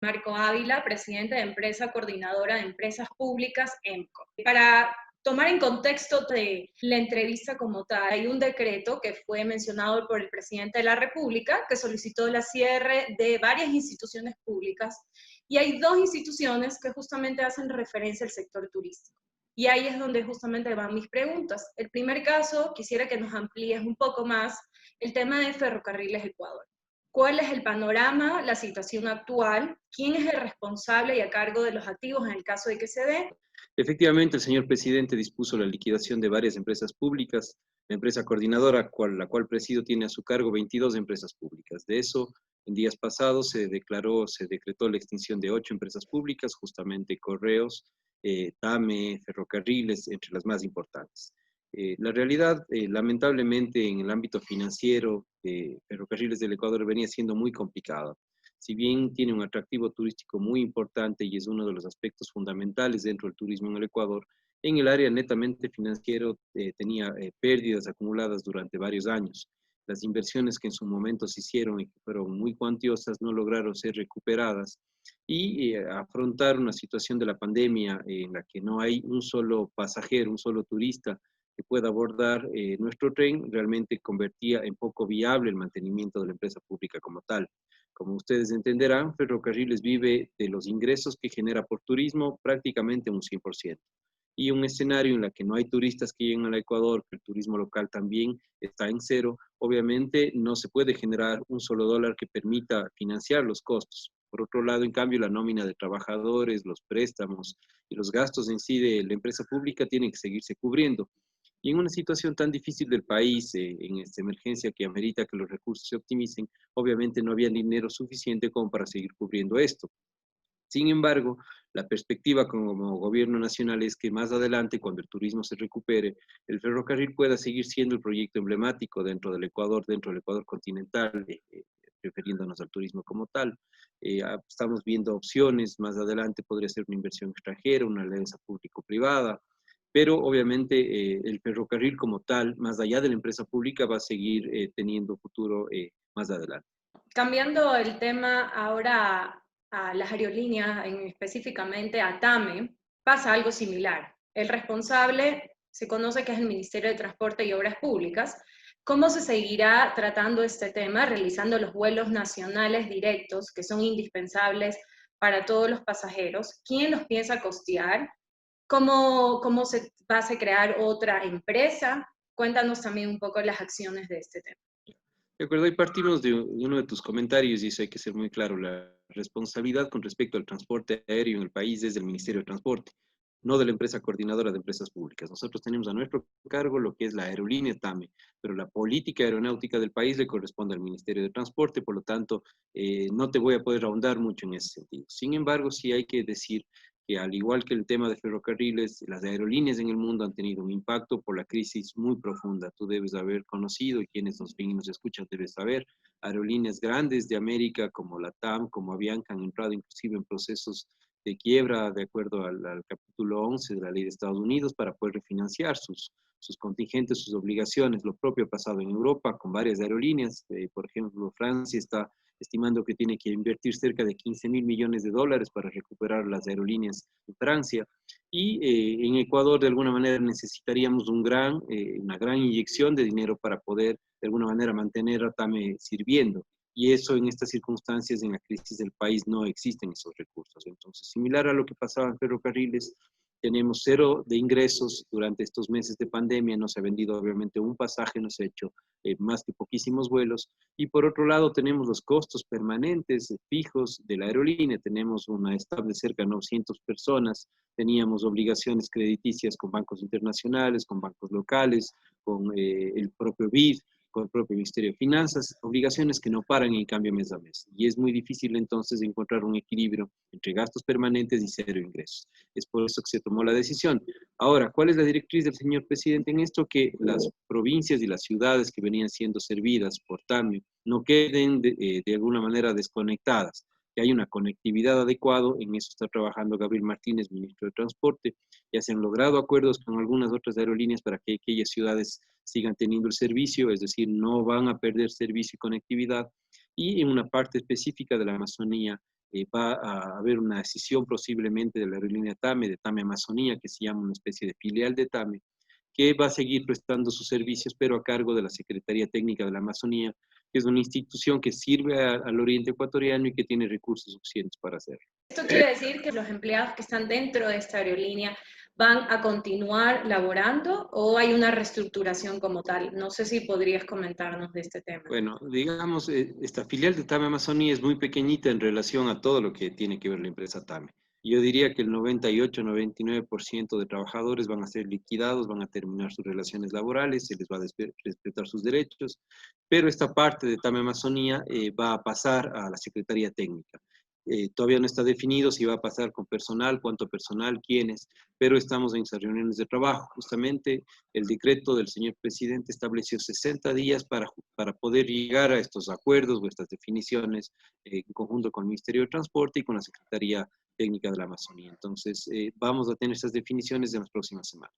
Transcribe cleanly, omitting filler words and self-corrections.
Marco Ávila, presidente de Empresa Coordinadora de Empresas Públicas, EMCO. Para tomar en contexto de la entrevista como tal, hay un decreto que fue mencionado por el presidente de la República que solicitó la cierre de varias instituciones públicas y hay dos instituciones que justamente hacen referencia al sector turístico. Y ahí es donde justamente van mis preguntas. El primer caso, quisiera que nos amplíes un poco más el tema de Ferrocarriles Ecuador. ¿Cuál es el panorama, la situación actual? ¿Quién es el responsable y a cargo de los activos en el caso de que se dé? Efectivamente, el señor presidente dispuso la liquidación de varias empresas públicas. La empresa coordinadora, la cual presido, tiene a su cargo 22 empresas públicas. De eso, en días pasados se decretó la extinción de 8 empresas públicas, justamente Correos, TAME, Ferrocarriles, entre las más importantes. La realidad, lamentablemente, en el ámbito financiero, Ferrocarriles del Ecuador venía siendo muy complicada. Si bien tiene un atractivo turístico muy importante y es uno de los aspectos fundamentales dentro del turismo en el Ecuador, en el área netamente financiero tenía pérdidas acumuladas durante varios años. Las inversiones que en su momento se hicieron y que fueron muy cuantiosas no lograron ser recuperadas y afrontar una situación de la pandemia en la que no hay un solo pasajero, un solo turista que pueda abordar nuestro tren, realmente convertía en poco viable el mantenimiento de la empresa pública como tal. Como ustedes entenderán, Ferrocarriles vive de los ingresos que genera por turismo prácticamente un 100%. Y un escenario en el que no hay turistas que lleguen al Ecuador, que el turismo local también está en cero, obviamente no se puede generar un solo dólar que permita financiar los costos. Por otro lado, en cambio, la nómina de trabajadores, los préstamos y los gastos en sí de la empresa pública tienen que seguirse cubriendo. Y en una situación tan difícil del país, en esta emergencia que amerita que los recursos se optimicen, obviamente no había dinero suficiente como para seguir cubriendo esto. Sin embargo, la perspectiva como gobierno nacional es que más adelante, cuando el turismo se recupere, el ferrocarril pueda seguir siendo el proyecto emblemático dentro del Ecuador continental, refiriéndonos al turismo como tal. Estamos viendo opciones, más adelante podría ser una inversión extranjera, una alianza público-privada, pero obviamente el ferrocarril como tal, más allá de la empresa pública, va a seguir teniendo futuro más adelante. Cambiando el tema ahora a las aerolíneas, específicamente a TAME, pasa algo similar. El responsable se conoce que es el Ministerio de Transporte y Obras Públicas. ¿Cómo se seguirá tratando este tema, realizando los vuelos nacionales directos que son indispensables para todos los pasajeros? ¿Quién los piensa costear? ¿Cómo se va a crear otra empresa? Cuéntanos también un poco las acciones de este tema. De acuerdo, ahí partimos de uno de tus comentarios y eso hay que ser muy claro. La responsabilidad con respecto al transporte aéreo en el país es del Ministerio de Transporte, no de la empresa coordinadora de empresas públicas. Nosotros tenemos a nuestro cargo lo que es la aerolínea TAME, pero la política aeronáutica del país le corresponde al Ministerio de Transporte, por lo tanto, no te voy a poder ahondar mucho en ese sentido. Sin embargo, sí hay que decir que al igual que el tema de ferrocarriles, las aerolíneas en el mundo han tenido un impacto por la crisis muy profunda. Tú debes haber conocido, y quienes nos ven y nos escuchan debes saber, aerolíneas grandes de América como la TAM, como Avianca, han entrado inclusive en procesos de quiebra de acuerdo al capítulo 11 de la ley de Estados Unidos para poder refinanciar sus contingentes, sus obligaciones. Lo propio ha pasado en Europa con varias aerolíneas. Por ejemplo, Francia está estimando que tiene que invertir cerca de 15.000 millones de dólares para recuperar las aerolíneas en Francia. Y en Ecuador, de alguna manera, necesitaríamos una gran inyección de dinero para poder, de alguna manera, mantener a TAME sirviendo. Y eso en estas circunstancias, en la crisis del país, no existen esos recursos. Entonces, similar a lo que pasaba en ferrocarriles, tenemos cero de ingresos durante estos meses de pandemia, no se ha vendido obviamente un pasaje, no se ha hecho más que poquísimos vuelos, y por otro lado tenemos los costos permanentes, fijos de la aerolínea, tenemos una staff de cerca de 900 personas, teníamos obligaciones crediticias con bancos internacionales, con bancos locales, con el propio BID, con el propio Ministerio de Finanzas, obligaciones que no paran en cambio mes a mes. Y es muy difícil entonces encontrar un equilibrio entre gastos permanentes y cero ingresos. Es por eso que se tomó la decisión. Ahora, ¿cuál es la directriz del señor presidente en esto? Que las provincias y las ciudades que venían siendo servidas por TAMI no queden de alguna manera desconectadas, que hay una conectividad adecuada. En eso está trabajando Gabriel Martínez, ministro de Transporte. Ya se han logrado acuerdos con algunas otras aerolíneas para que aquellas ciudades sigan teniendo el servicio, es decir, no van a perder servicio y conectividad. Y en una parte específica de la Amazonía, va a haber una decisión posiblemente de la aerolínea TAME, de TAME Amazonía, que se llama una especie de filial de TAME, que va a seguir prestando sus servicios, pero a cargo de la Secretaría Técnica de la Amazonía, que es una institución que sirve al oriente ecuatoriano y que tiene recursos suficientes para hacerlo. Esto quiere decir que los empleados que están dentro de esta aerolínea van a continuar laborando o hay una reestructuración como tal. No sé si podrías comentarnos de este tema. Bueno, digamos, esta filial de TAME Amazonía es muy pequeñita en relación a todo lo que tiene que ver la empresa TAME. Yo diría que el 98-99% de trabajadores van a ser liquidados, van a terminar sus relaciones laborales, se les va a respetar sus derechos, pero esta parte de TAME Amazonía va a pasar a la Secretaría Técnica. Todavía no está definido si va a pasar con personal, cuánto personal, quiénes, pero estamos en esas reuniones de trabajo. Justamente el decreto del señor presidente estableció 60 días para poder llegar a estos acuerdos o estas definiciones en conjunto con el Ministerio de Transporte y con la Secretaría Técnica de la Amazonía. Entonces, vamos a tener esas definiciones en las próximas semanas.